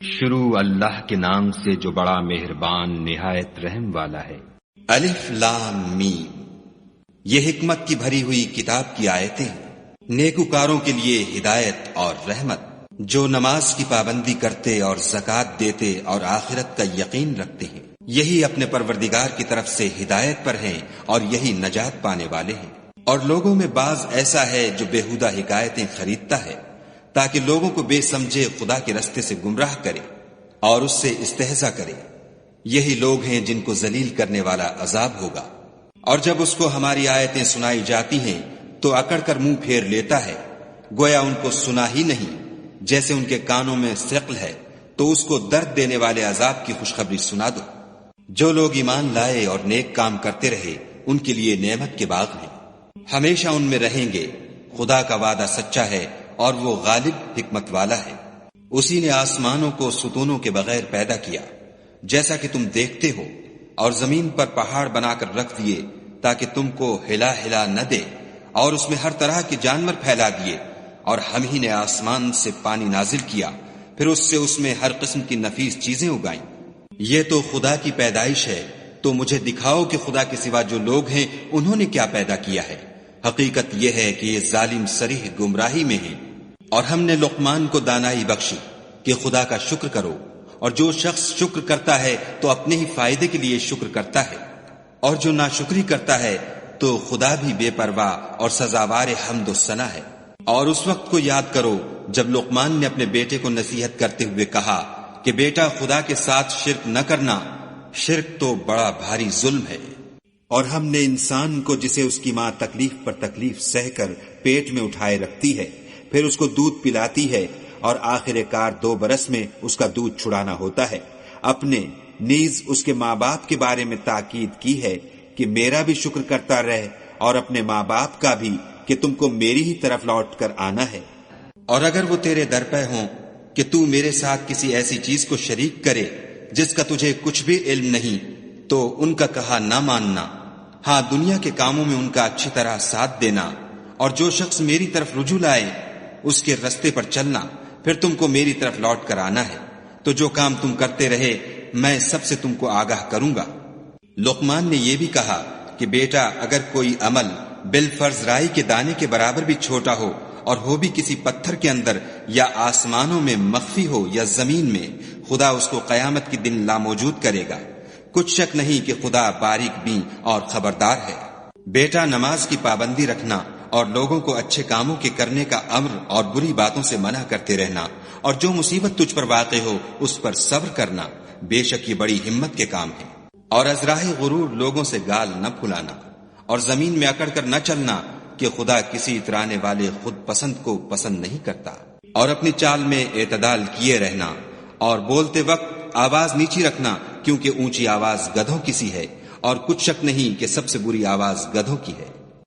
شروع اللہ کے نام سے جو بڑا مہربان نہایت رحم والا ہے۔ الف لام میم، یہ حکمت کی بھری ہوئی کتاب کی آیتیں ہیں، نیکوکاروں کے لیے ہدایت اور رحمت، جو نماز کی پابندی کرتے اور زکوٰۃ دیتے اور آخرت کا یقین رکھتے ہیں، یہی اپنے پروردگار کی طرف سے ہدایت پر ہیں اور یہی نجات پانے والے ہیں۔ اور لوگوں میں بعض ایسا ہے جو بیہودہ حکایتیں خریدتا ہے تاکہ لوگوں کو بے سمجھے خدا کے رستے سے گمراہ کرے اور اس سے استہزاء کرے، یہی لوگ ہیں جن کو ذلیل کرنے والا عذاب ہوگا۔ اور جب اس کو ہماری آیتیں سنائی جاتی ہیں تو اکڑ کر منہ پھیر لیتا ہے، گویا ان کو سنا ہی نہیں، جیسے ان کے کانوں میں ثقل ہے، تو اس کو درد دینے والے عذاب کی خوشخبری سنا دو۔ جو لوگ ایمان لائے اور نیک کام کرتے رہے ان کے لیے نعمت کے باغ ہیں، ہمیشہ ان میں رہیں گے۔ خدا کا وعدہ سچا ہے اور وہ غالب حکمت والا ہے۔ اسی نے آسمانوں کو ستونوں کے بغیر پیدا کیا جیسا کہ تم دیکھتے ہو، اور زمین پر پہاڑ بنا کر رکھ دیے تاکہ تم کو ہلا ہلا نہ دے، اور اس میں ہر طرح کے جانور پھیلا دیے، اور ہم ہی نے آسمان سے پانی نازل کیا، پھر اس میں ہر قسم کی نفیس چیزیں اگائیں۔ یہ تو خدا کی پیدائش ہے، تو مجھے دکھاؤ کہ خدا کے سوا جو لوگ ہیں انہوں نے کیا پیدا کیا ہے۔ حقیقت یہ ہے کہ یہ ظالم صریح گمراہی میں ہیں۔ اور ہم نے لقمان کو دانائی بخشی کہ خدا کا شکر کرو، اور جو شخص شکر کرتا ہے تو اپنے ہی فائدے کے لیے شکر کرتا ہے، اور جو ناشکری کرتا ہے تو خدا بھی بے پرواہ اور سزاوار حمد و ثنا ہے۔ اور اس وقت کو یاد کرو جب لقمان نے اپنے بیٹے کو نصیحت کرتے ہوئے کہا کہ بیٹا خدا کے ساتھ شرک نہ کرنا، شرک تو بڑا بھاری ظلم ہے۔ اور ہم نے انسان کو جسے اس کی ماں تکلیف پر تکلیف سہ کر پیٹ میں اٹھائے رکھتی ہے، پھر اس کو دودھ پلاتی ہے، اور آخر کار 2 برس میں اس کا دودھ چھڑانا ہوتا ہے، اپنے نیز اس کے ماں باپ کے بارے میں تاکید کی ہے کہ میرا بھی شکر کرتا رہ، اور اپنے ماں باپ کا بھی کہ تم کو میری ہی طرف لوٹ کر آنا ہے۔ اور اگر وہ تیرے در پہ ہوں کہ تو میرے ساتھ کسی ایسی چیز کو شریک کرے جس کا تجھے کچھ بھی علم نہیں، تو ان کا کہا نہ ماننا، ہاں دنیا کے کاموں میں ان کا اچھی طرح ساتھ دینا، اور جو شخص میری طرف رجوع لائے اس کے رستے پر چلنا، پھر تم کو میری طرف لوٹ کر آنا ہے، تو جو کام تم کرتے رہے میں سب سے تم کو آگاہ کروں گا۔ لقمان نے یہ بھی کہا کہ بیٹا اگر کوئی عمل بالفرض رائی کے دانے کے برابر بھی چھوٹا ہو، اور ہو بھی کسی پتھر کے اندر یا آسمانوں میں مخفی ہو یا زمین میں، خدا اس کو قیامت کے دن لاموجود کرے گا۔ کچھ شک نہیں کہ خدا باریک بین اور خبردار ہے۔ بیٹا نماز کی پابندی رکھنا اور لوگوں کو اچھے کاموں کے کرنے کا امر اور بری باتوں سے منع کرتے رہنا، اور جو مصیبت تجھ پر واقع ہو اس پر صبر کرنا، بے شک یہ بڑی ہمت کے کام ہے۔ اور از راہ غرور لوگوں سے گال نہ پھلانا، اور زمین میں اکڑ کر نہ چلنا کہ خدا کسی اترانے والے خود پسند کو پسند نہیں کرتا۔ اور اپنی چال میں اعتدال کیے رہنا، اور بولتے وقت آواز نیچی رکھنا، کیونکہ اونچی آواز گدھوں کی سی ہے، اور کچھ شک نہیں کہ سب سے بری آواز گدھوں کی ہے۔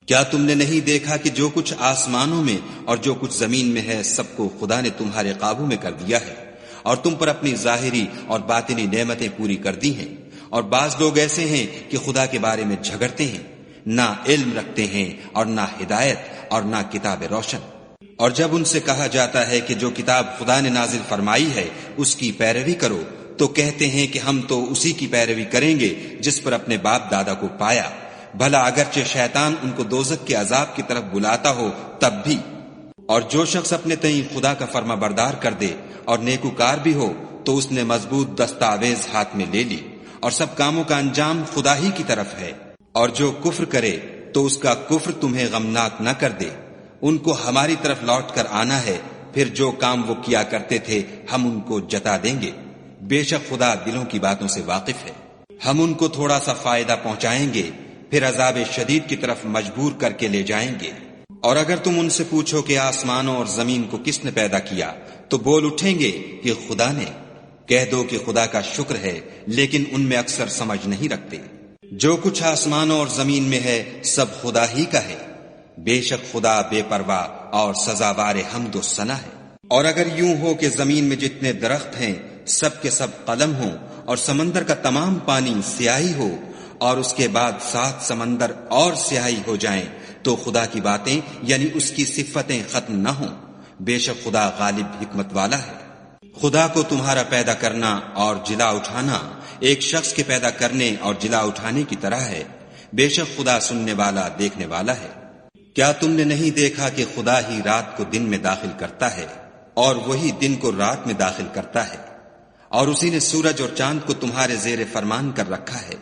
کیا تم نے نہیں دیکھا کہ جو کچھ آسمانوں میں اور جو کچھ زمین میں ہے سب کو خدا نے تمہارے قابو میں کر دیا ہے، اور تم پر اپنی ظاہری اور باطنی نعمتیں پوری کر دی ہیں۔ اور بعض لوگ ایسے ہیں کہ خدا کے بارے میں جھگڑتے ہیں، نہ علم رکھتے ہیں اور نہ ہدایت اور نہ کتاب روشن۔ اور جب ان سے کہا جاتا ہے کہ جو کتاب خدا نے نازل فرمائی ہے اس کی پیروی کرو، تو کہتے ہیں کہ ہم تو اسی کی پیروی کریں گے جس پر اپنے باپ دادا کو پایا، بھلا اگرچہ شیطان ان کو دوزخ کے عذاب کی طرف بلاتا ہو تب بھی۔ اور جو شخص اپنے تئیں خدا کا فرما بردار کر دے اور نیکوکار بھی ہو تو اس نے مضبوط دستاویز ہاتھ میں لے لی، اور سب کاموں کا انجام خدا ہی کی طرف ہے۔ اور جو کفر کرے تو اس کا کفر تمہیں غمناک نہ کر دے، ان کو ہماری طرف لوٹ کر آنا ہے، پھر جو کام وہ کیا کرتے تھے ہم ان کو جتا دیں گے۔ بے شک خدا دلوں کی باتوں سے واقف ہے۔ ہم ان کو تھوڑا سا فائدہ پہنچائیں گے، پھر عذاب شدید کی طرف مجبور کر کے لے جائیں گے۔ اور اگر تم ان سے پوچھو کہ آسمانوں اور زمین کو کس نے پیدا کیا، تو بول اٹھیں گے کہ خدا نے۔ کہہ دو کہ خدا کا شکر ہے، لیکن ان میں اکثر سمجھ نہیں رکھتے۔ جو کچھ آسمانوں اور زمین میں ہے سب خدا ہی کا ہے، بے شک خدا بے پرواہ اور سزاوار حمد و ثنا ہے۔ اور اگر یوں ہو کہ زمین میں جتنے درخت ہیں سب کے سب قلم ہوں، اور سمندر کا تمام پانی سیاہی ہو، اور اس کے بعد 7 سمندر اور سیاہی ہو جائیں، تو خدا کی باتیں یعنی اس کی صفتیں ختم نہ ہوں، بے شک خدا غالب حکمت والا ہے۔ خدا کو تمہارا پیدا کرنا اور جلا اٹھانا ایک شخص کے پیدا کرنے اور جلا اٹھانے کی طرح ہے۔ بے شک خدا سننے والا دیکھنے والا ہے۔ کیا تم نے نہیں دیکھا کہ خدا ہی رات کو دن میں داخل کرتا ہے اور وہی دن کو رات میں داخل کرتا ہے، اور اسی نے سورج اور چاند کو تمہارے زیر فرمان کر رکھا ہے،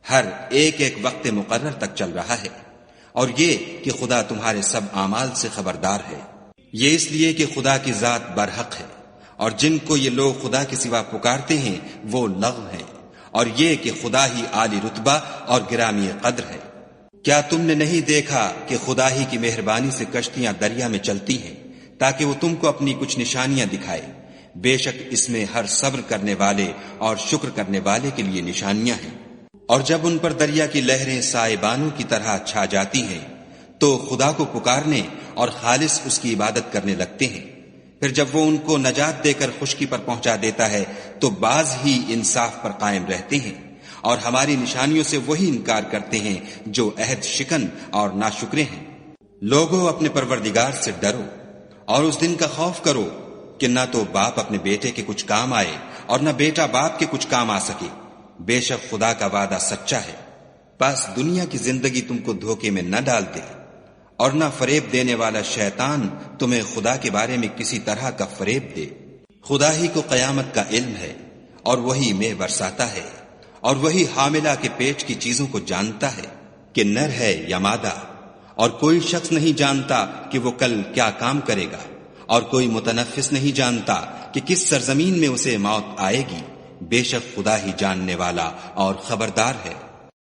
ہر ایک ایک وقت مقرر تک چل رہا ہے، اور یہ کہ خدا تمہارے سب اعمال سے خبردار ہے۔ یہ اس لیے کہ خدا کی ذات برحق ہے، اور جن کو یہ لوگ خدا کے سوا پکارتے ہیں وہ لغو ہیں، اور یہ کہ خدا ہی عالی رتبہ اور گرامی قدر ہے۔ کیا تم نے نہیں دیکھا کہ خدا ہی کی مہربانی سے کشتیاں دریا میں چلتی ہیں تاکہ وہ تم کو اپنی کچھ نشانیاں دکھائے؟ بے شک اس میں ہر صبر کرنے والے اور شکر کرنے والے کے لیے نشانیاں ہیں۔ اور جب ان پر دریا کی لہریں سائبانوں کی طرح چھا جاتی ہیں تو خدا کو پکارنے اور خالص اس کی عبادت کرنے لگتے ہیں، پھر جب وہ ان کو نجات دے کر خشکی پر پہنچا دیتا ہے تو بعض ہی انصاف پر قائم رہتے ہیں، اور ہماری نشانیوں سے وہی انکار کرتے ہیں جو عہد شکن اور ناشکرے ہیں۔ لوگوں اپنے پروردگار سے ڈرو اور اس دن کا خوف کرو کہ نہ تو باپ اپنے بیٹے کے کچھ کام آئے اور نہ بیٹا باپ کے کچھ کام آ سکے۔ بے شک خدا کا وعدہ سچا ہے، بس دنیا کی زندگی تم کو دھوکے میں نہ ڈال دے، اور نہ فریب دینے والا شیطان تمہیں خدا کے بارے میں کسی طرح کا فریب دے۔ خدا ہی کو قیامت کا علم ہے، اور وہی مے برساتا ہے، اور وہی حاملہ کے پیٹ کی چیزوں کو جانتا ہے کہ نر ہے یا مادہ، اور کوئی شخص نہیں جانتا کہ وہ کل کیا کام کرے گا، اور کوئی متنفس نہیں جانتا کہ کس سرزمین میں اسے موت آئے گی۔ بے شک خدا ہی جاننے والا اور خبردار ہے۔